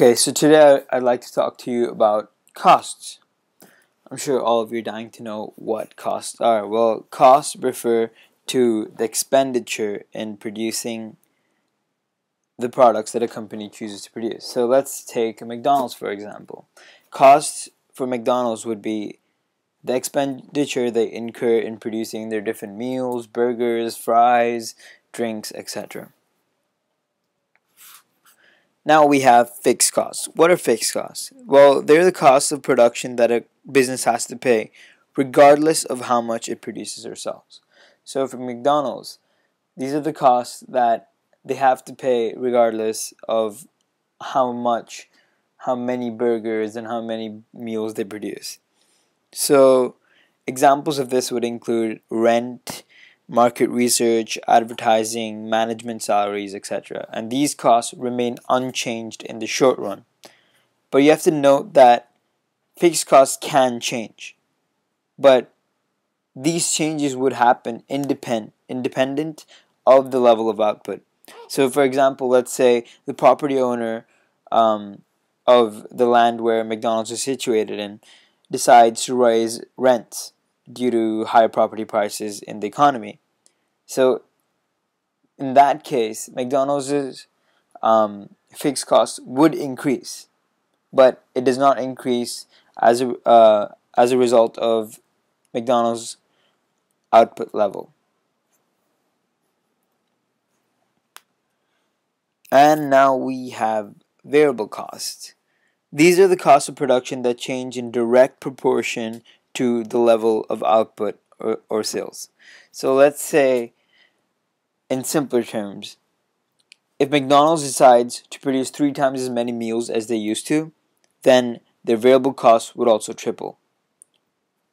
Okay, so today I'd like to talk to you about costs. I'm sure all of you are dying to know what costs are. Well, costs refer to the expenditure in producing the products that a company chooses to produce. So let's take McDonald's for example. Costs for McDonald's would be the expenditure they incur in producing their different meals, burgers, fries, drinks, etc. Now we have fixed costs. What are fixed costs? Well, they're the costs of production that a business has to pay regardless of how much it produces or sells. So for McDonald's, these are the costs that they have to pay regardless of how many burgers and how many meals they produce. So examples of this would include rent, market research, advertising, management salaries, etc. And these costs remain unchanged in the short run. But you have to note that fixed costs can change. But these changes would happen independent of the level of output. So for example, let's say the property owner of the land where McDonald's is situated in decides to raise rents due to higher property prices in the economy. So in that case, McDonald's fixed costs would increase, but it does not increase as a result of McDonald's output level. And now we have variable costs. These are the costs of production that change in direct proportion to the level of output or sales. So let's say, in simpler terms, if McDonald's decides to produce 3 times as many meals as they used to, then their variable costs would also triple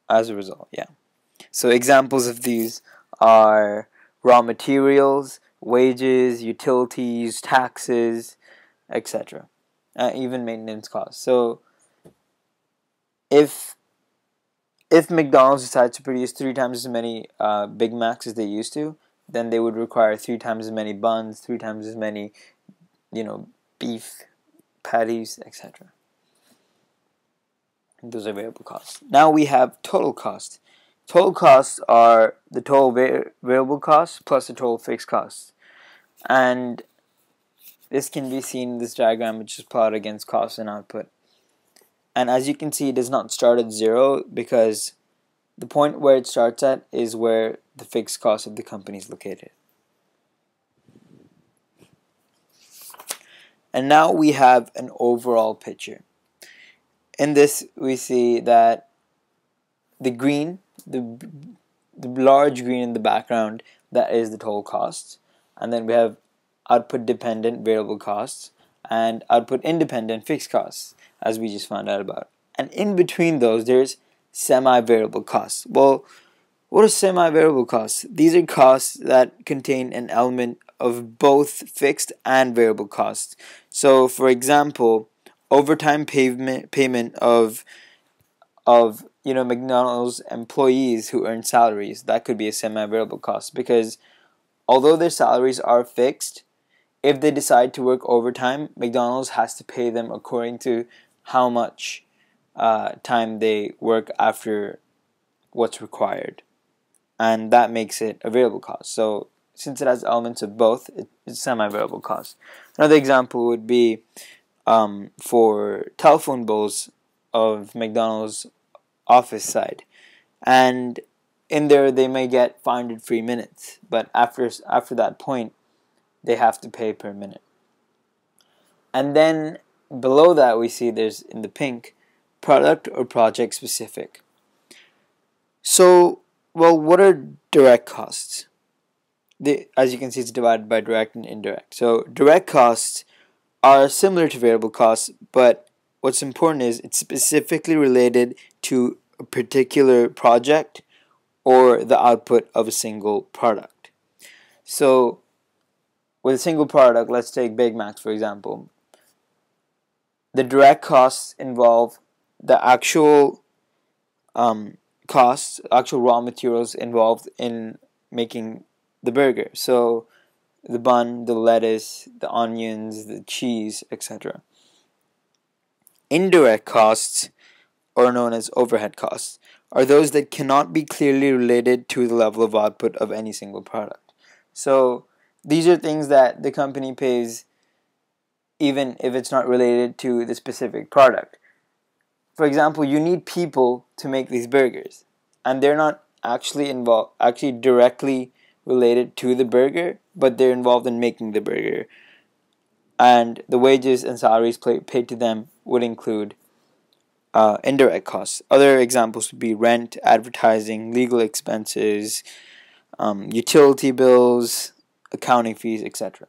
as a result. So examples of these are raw materials, wages, utilities, taxes, etc. Even maintenance costs. So if McDonald's decides to produce 3 times as many Big Macs as they used to, then they would require 3 times as many buns, 3 times as many, beef patties, etc. Those are variable costs. Now we have total costs. Total costs are the total variable costs plus the total fixed costs. And this can be seen in this diagram, which is plotted against cost and output. And as you can see, it does not start at 0 because the point where it starts at is where the fixed cost of the company is located. And now we have an overall picture. In this, we see that the green, the large green in the background, that is the total costs. And then we have output-dependent variable costs and output-independent fixed costs, as we just found out about. And in between those, there's semi-variable costs. Well, what are semi-variable costs? These are costs that contain an element of both fixed and variable costs. So, for example, overtime payment of McDonald's employees who earn salaries, that could be a semi-variable cost, because although their salaries are fixed, if they decide to work overtime, McDonald's has to pay them according to how much time they work after what's required, and that makes it a variable cost. So since it has elements of both, it's semi-variable cost. Another example would be for telephone bills of McDonald's office side, and in there they may get 500 free minutes, but after that point they have to pay per minute. And then below that we see there's, in the pink, product or project specific. So, well, what are direct costs? As you can see, it's divided by direct and indirect. So direct costs are similar to variable costs, but what's important is it's specifically related to a particular project or the output of a single product. So with a single product, let's take Big Macs for example, the direct costs involve the actual costs, actual raw materials involved in making the burger. So the bun, the lettuce, the onions, the cheese, etc. Indirect costs, or known as overhead costs, are those that cannot be clearly related to the level of output of any single product. So these are things that the company pays even if it's not related to the specific product. For example, you need people to make these burgers, and they're not actually directly related to the burger, but they're involved in making the burger. And the wages and salaries paid to them would include indirect costs. Other examples would be rent, advertising, legal expenses, utility bills, accounting fees, etc.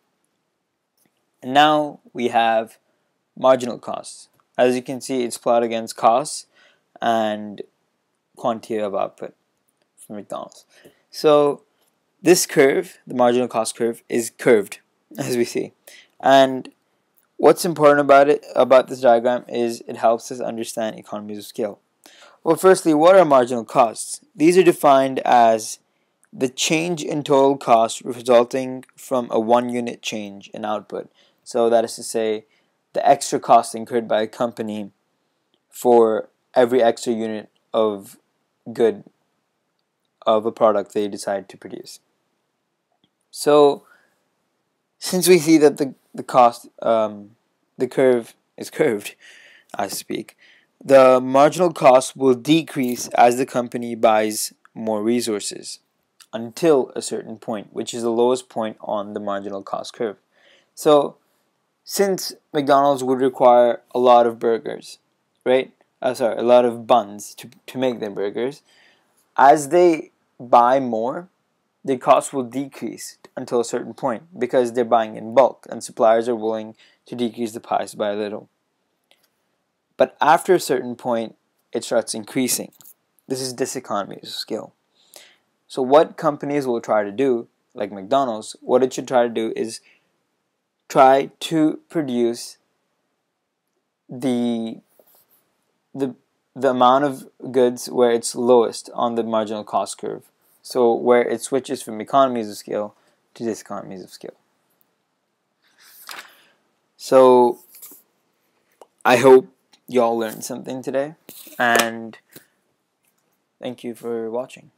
And now we have marginal costs. As you can see, it's plotted against costs and quantity of output from McDonald's. So this curve, the marginal cost curve, is curved, as we see. And what's important about this diagram is it helps us understand economies of scale. Well, firstly, what are marginal costs? These are defined as the change in total cost resulting from a 1 unit change in output. So that is to say, the extra cost incurred by a company for every extra unit of good of a product they decide to produce. So since we see that the cost, the curve is curved, I speak, the marginal cost will decrease as the company buys more resources until a certain point, which is the lowest point on the marginal cost curve. So since McDonald's would require a lot of burgers, right? A lot of buns to make their burgers, as they buy more, the cost will decrease until a certain point because they're buying in bulk and suppliers are willing to decrease the price by a little. But after a certain point, it starts increasing. This is diseconomies of scale. So what companies will try to do, like McDonald's, what it should try to do is try to produce the amount of goods where it's lowest on the marginal cost curve. So where it switches from economies of scale to diseconomies of scale. So I hope y'all learned something today, and thank you for watching.